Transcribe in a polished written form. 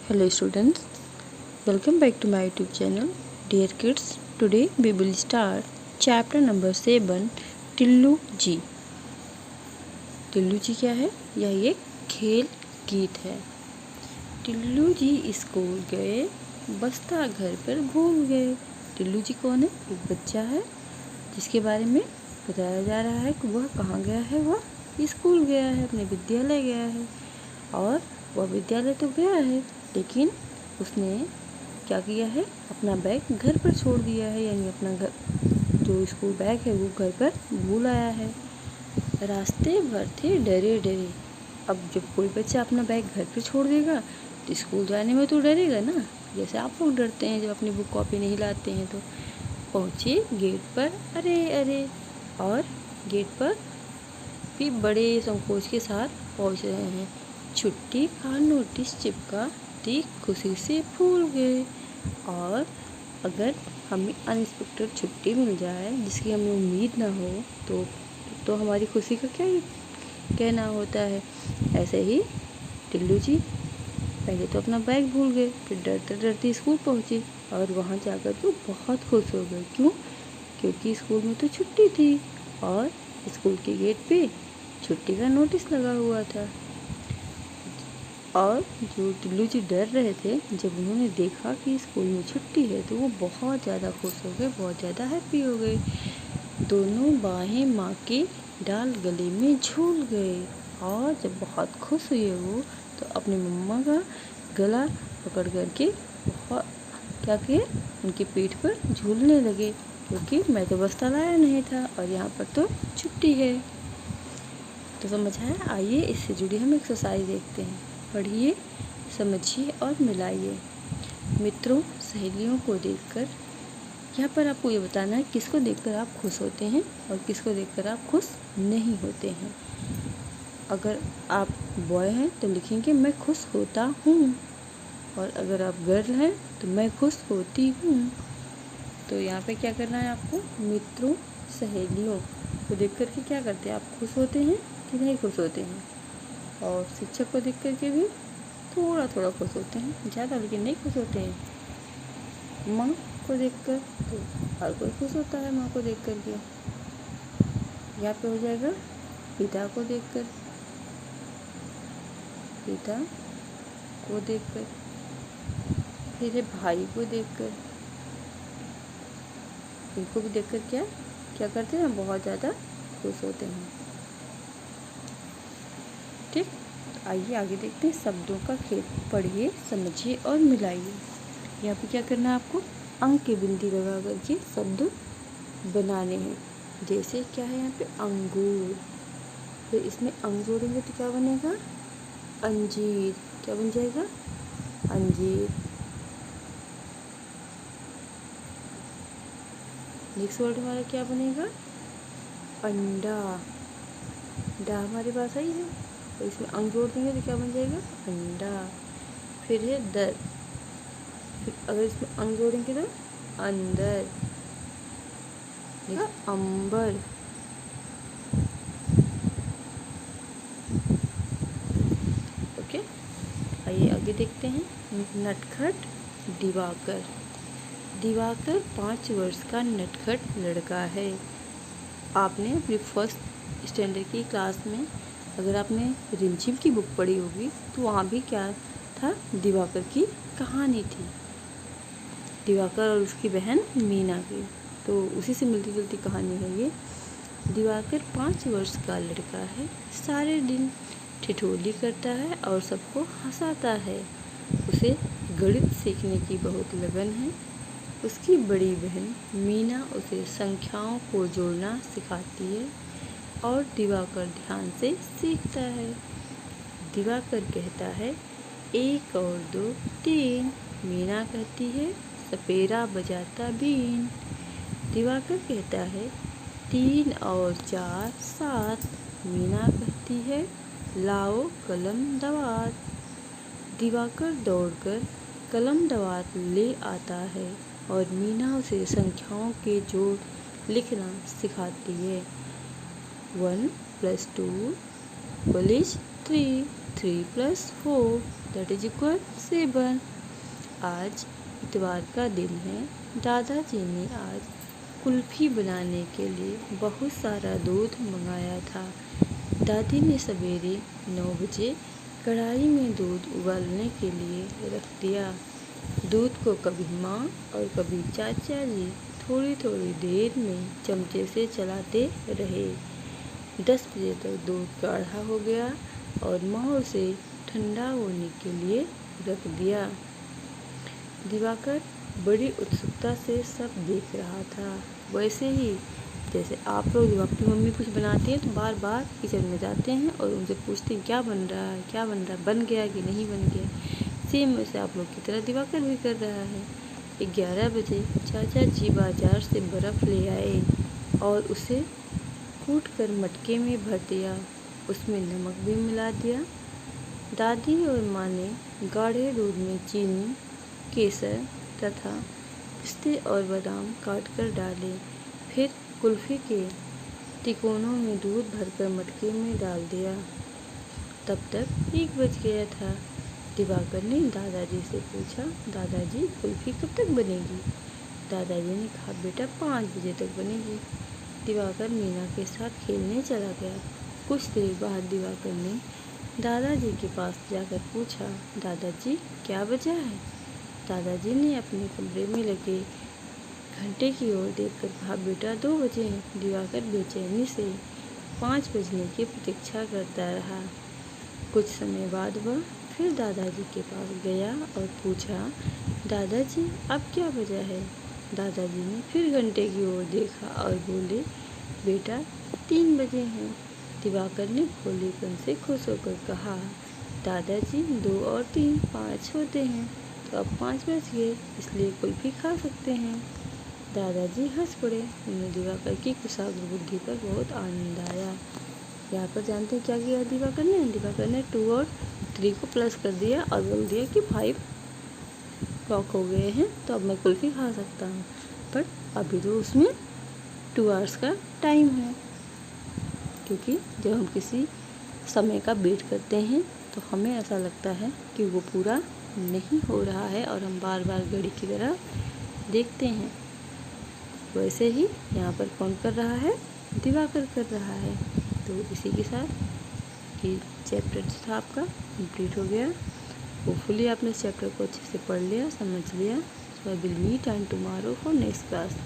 Hello students, welcome back to my YouTube channel. Dear kids, today we will start chapter number 7 Tillu जी। टिल्लू जी क्या है? यह एक खेल गीत है। टिल्लू जी स्कूल गए, बस्ता घर पर भूल गए। टिल्लू जी कौन है? एक बच्चा है जिसके बारे में बताया जा रहा है कि वह कहाँ गया है। वह स्कूल गया है, अपने विद्यालय गया है। और वह विद्यालय तो गया है, लेकिन उसने क्या किया है, अपना बैग घर पर छोड़ दिया है। यानी अपना घर जो स्कूल बैग है वो घर पर भूल आया है। रास्ते भर थे डरे डरे। अब जब कोई बच्चा अपना बैग घर पर छोड़ देगा तो स्कूल जाने में तो डरेगा ना, जैसे आप लोग डरते हैं जब अपनी बुक कॉपी नहीं लाते हैं। तो पहुँचे गेट पर, अरे अरे, और गेट पर भी बड़े संकोच के साथ पहुँच रहे हैं। छुट्टी का नोटिस चिपका, देख खुशी से फूल गए। और अगर हमें अनएक्सपेक्टेड छुट्टी मिल जाए जिसकी हमें उम्मीद ना हो तो हमारी खुशी का क्या कहना होता है। ऐसे ही टिल्लू जी पहले तो अपना बैग भूल गए, फिर डरते डरते स्कूल पहुँचे और वहाँ जाकर तो बहुत खुश हो गए। क्यों? क्योंकि स्कूल में तो छुट्टी थी और स्कूल के गेट पे छुट्टी का नोटिस लगा हुआ था। और जो टिल्लू जी डर रहे थे, जब उन्होंने देखा कि स्कूल में छुट्टी है तो वो बहुत ज़्यादा खुश हो गए, बहुत ज़्यादा हैप्पी हो गए। दोनों बाहें माँ के डाल गले में झूल गए। और जब बहुत खुश हुए वो तो अपनी मम्मा का गला पकड़ करके बहुत क्या किए, उनकी पीठ पर झूलने लगे, क्योंकि मैं तो बस्ता लाया नहीं था और यहाँ पर तो छुट्टी है। तो समझ आया? आइए इससे जुड़ी हम एक्सरसाइज देखते हैं। पढ़िए, समझिए और मिलाइए। मित्रों सहेलियों को देखकर, यहाँ पर आपको ये बताना है किसको देखकर आप खुश होते हैं और किसको देखकर आप खुश नहीं होते हैं। अगर आप बॉय हैं तो लिखेंगे मैं खुश होता हूँ, और अगर आप गर्ल हैं तो मैं खुश होती हूँ। तो यहाँ पे क्या करना है आपको, मित्रों सहेलियों को देख कर के क्या करते हैं, आप खुश होते हैं कि नहीं खुश होते हैं। और शिक्षक को देख कर के भी थोड़ा थोड़ा खुश होते हैं, ज़्यादा लेकिन नहीं खुश होते हैं। माँ को देखकर तो हर कोई खुश होता है, माँ को देख कर के। यहाँ पे हो जाएगा पिता को देखकर, पिता को देखकर। फिर है भाई को देखकर, इनको भी देखकर क्या क्या करते हैं, बहुत ज़्यादा खुश होते हैं। ठीक, आइए आगे देखते हैं शब्दों का खेल। पढ़िए, समझिए और मिलाइए। यहाँ पे क्या करना है आपको, अंक की बिंदी लगा करके शब्द बनाने हैं। जैसे क्या है यहाँ पे अंगूर, फिर इसमें अंग जोड़ेंगे तो क्या बनेगा, अंजीर। क्या बन जाएगा, अंजीर। नेक्स्ट वर्ड हमारा क्या बनेगा, अंडा। डा हमारे पास आई है तो इसमें अंग जोड़ देंगे तो क्या बन जाएगा, अंडा। फिर है दर, फिर अगर इसमें अंग जोड़ेंगे तो अंदर। अंबर। ओके, आइए आगे देखते हैं। नटखट दिवाकर। दिवाकर 5 वर्ष का नटखट लड़का है। आपने अपनी फर्स्ट स्टैंडर्ड की क्लास में अगर आपने रिमझिम की बुक पढ़ी होगी तो वहाँ भी क्या था, दिवाकर की कहानी थी, दिवाकर और उसकी बहन मीना की। तो उसी से मिलती जुलती कहानी है ये। दिवाकर 5 वर्ष का लड़का है, सारे दिन ठिठोली करता है और सबको हंसाता है। उसे गणित सीखने की बहुत लगन है। उसकी बड़ी बहन मीना उसे संख्याओं को जोड़ना सिखाती है और दिवाकर ध्यान से सीखता है। दिवाकर कहता है 1 और 2 3, मीना कहती है सपेरा बजाता बीन। दिवाकर कहता है 3 और 4 7, मीना कहती है लाओ कलम दवात। दिवाकर दौड़कर कलम दवात ले आता है और मीना उसे संख्याओं के जोड़ लिखना सिखाती है। 1 + 2 = 3, 3 + 4 दैट इज इक्वल 7। आज इतवार का दिन है। दादाजी ने आज कुल्फ़ी बनाने के लिए बहुत सारा दूध मंगाया था। दादी ने सवेरे 9 बजे कढ़ाई में दूध उबालने के लिए रख दिया। दूध को कभी माँ और कभी चाचा जी थोड़ी थोड़ी देर में चमचे से चलाते रहे। 10 बजे तक दूध गाढ़ा हो गया और माँ उसे ठंडा होने के लिए रख दिया। दिवाकर बड़ी उत्सुकता से सब देख रहा था। वैसे ही जैसे आप लोग जब अपनी मम्मी कुछ बनाती हैं तो बार बार किचन में जाते हैं और उनसे पूछते हैं क्या बन रहा है, क्या बन रहा है, बन गया कि नहीं बन गया। सेम वैसे आप लोग की तरह दिवाकर भी कर रहा है। 11 बजे चाचा जी बाजार से बर्फ़ ले आए और उसे कूट कर मटके में भर दिया। उसमें नमक भी मिला दिया। दादी और माँ ने गाढ़े दूध में चीनी, केसर तथा पिस्ते और बादाम काट कर डाले। फिर कुल्फ़ी के तिकोनों में दूध भरकर मटके में डाल दिया। तब तक 1 बज गया था। दिवाकर ने दादाजी से पूछा, दादाजी कुल्फ़ी कब तक बनेगी? दादाजी ने कहा, बेटा 5 बजे तक बनेगी। दिवाकर मीना के साथ खेलने चला गया। कुछ देर बाद दिवाकर ने दादाजी के पास जाकर पूछा, दादाजी क्या बजा है? दादाजी ने अपने कमरे में लगे घंटे की ओर देखकर कहा, बेटा 2 बजे हैं। दिवाकर बेचैनी से 5 बजने की प्रतीक्षा करता रहा। कुछ समय बाद वह फिर दादाजी के पास गया और पूछा, दादाजी अब क्या बजा है? दादाजी ने फिर घंटे की ओर देखा और बोले, बेटा 3 बजे हैं। दिवाकर ने भोलेपन से खुश होकर कहा, दादाजी 2 और 3 5 होते हैं, तो अब 5 बज गए, इसलिए कुल्फ़ी खा सकते हैं। दादाजी हंस पड़े। उन्हें दिवाकर की कुशाग्र बुद्धि पर बहुत आनंद आया। यहाँ पर जानते हैं क्या किया दिवाकर ने? दिवाकर ने 2 और 3 को प्लस कर दिया और बोल दिया कि 5 क्लॉक हो गए हैं, तो अब मैं कुल्फ़ी खा सकता हूँ। बट अभी तो उसमें 2 आवर्स का टाइम है, क्योंकि जब हम किसी समय का वेट करते हैं तो हमें ऐसा लगता है कि वो पूरा नहीं हो रहा है और हम बार बार घड़ी की तरह देखते हैं। वैसे ही यहाँ पर कौन कर रहा है? दिवाकर कर रहा है। तो इसी के साथ ये चैप्टर जो था आपका कंप्लीट हो गया। होपफुली आपने इस चैप्टर को अच्छे से पढ़ लिया, समझ लिया। So I will meet and tomorrow for next class.